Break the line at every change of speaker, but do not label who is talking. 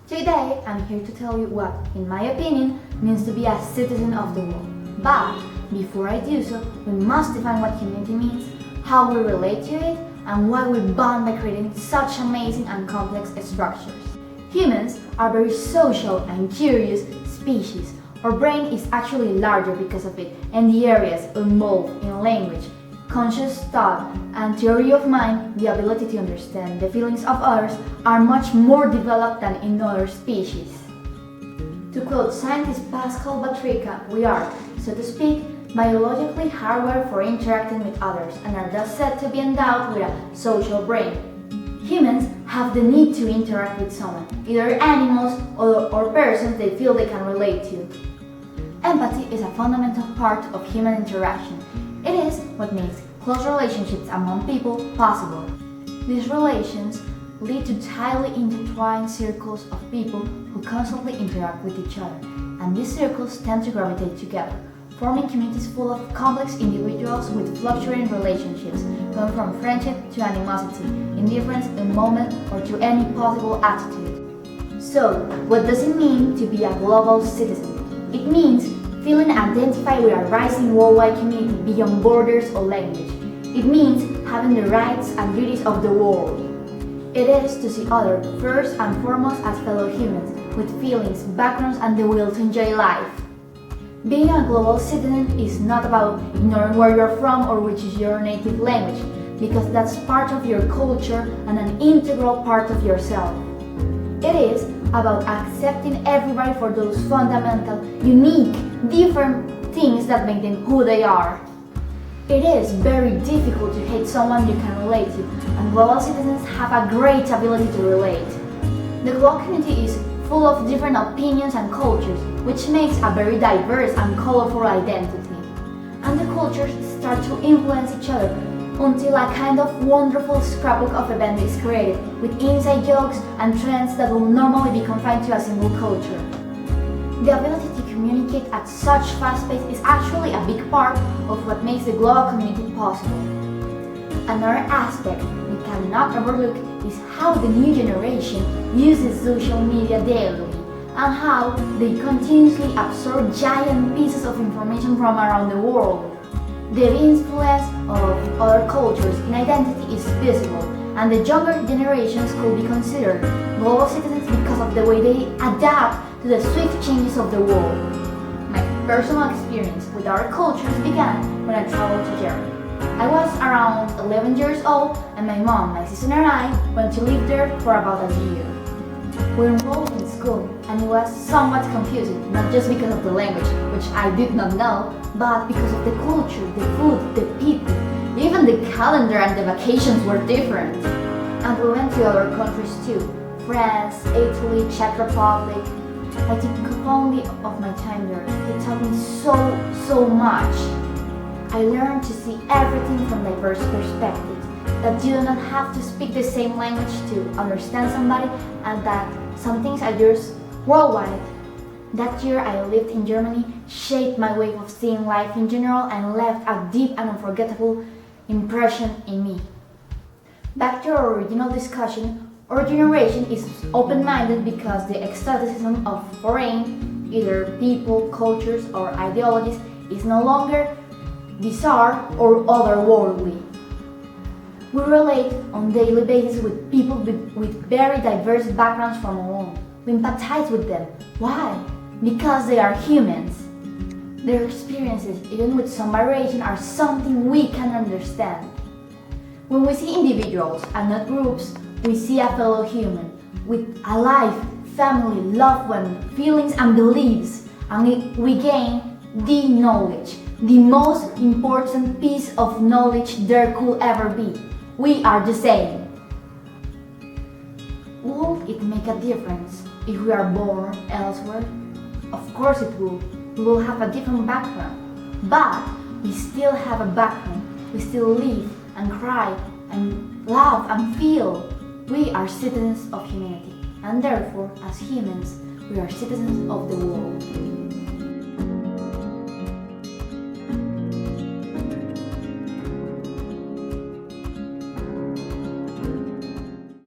Today, I'm here to tell you what, in my opinion, means to be a citizen of the world. But before I do so, we must define what humanity means, how we relate to it, and why we bond by creating such amazing and complex structures. Humans are very social and curious species. Our brain is actually larger because of it, and the areas involved in language, conscious thought, and theory of mind, the ability to understand the feelings of others, are much more developed than in other species. To quote scientist Pascal Batrica, we are, so to speak, biologically hardwired for interacting with others and are thus said to be endowed with a social brain. Humans have the need to interact with someone, either animals or persons they feel they can relate to. Empathy is a fundamental part of human interaction. It is what makes close relationships among people possible. These relations lead to tightly intertwined circles of people who constantly interact with each other, and these circles tend to gravitate together, forming communities full of complex individuals with fluctuating relationships, going from friendship to animosity, indifference, moment, or to any possible attitude. So, what does it mean to be a global citizen? It means feeling identified with a rising worldwide community beyond borders or language. It means having the rights and duties of the world. It is to see others first and foremost as fellow humans, with feelings, backgrounds, and the will to enjoy life. Being a global citizen is not about ignoring where you're from or which is your native language, because that's part of your culture and an integral part of yourself. It is about accepting everybody for those fundamental, unique, different things that make them who they are. It is very difficult to hate someone you can relate to, and global citizens have a great ability to relate. The global community is full of different opinions and cultures, which makes a very diverse and colorful identity. And the cultures start to influence each other until a kind of wonderful scrapbook of events is created, with inside jokes and trends that will normally be confined to a single culture. The ability to communicate at such fast pace is actually a big part of what makes the global community possible. Another aspect we cannot overlook is how the new generation uses social media daily, and how they continuously absorb giant pieces of information from around the world. The influence of other cultures in identity is visible, and the younger generations could be considered global citizens because of the way they adapt to the swift changes of the world. My personal experience with other cultures began when I traveled to Germany. I was around 11 years old, and my mom, my sister, and I went to live there for about a year. We enrolled in school, and it was somewhat confusing, not just because of the language, which I did not know, but because of the culture, the food, the people. Even the calendar and the vacations were different. And we went to other countries too: France, Italy, Czech Republic. I think only of my time there. It taught me so much. I learned to see everything from diverse perspectives, that you do not have to speak the same language to understand somebody, and that some things are yours worldwide. That year I lived in Germany shaped my way of seeing life in general and left a deep and unforgettable impression in me. Back to our original discussion, our generation is open-minded because the ecstaticism of foreign, either people, cultures, or ideologies is no longer bizarre or otherworldly. We relate on a daily basis with people with very diverse backgrounds from our own. We empathize with them. Why? Because they are humans. Their experiences, even with some variation, are something we can understand. When we see individuals and not groups, we see a fellow human with a life, family, loved one, feelings and beliefs, and we gain the knowledge, the most important piece of knowledge there could ever be. We are the same. Will it make a difference if we are born elsewhere? Of course it will. We will have a different background. But we still have a background. We still live and cry and love and feel. We are citizens of humanity, and therefore, as humans, we are citizens of the world.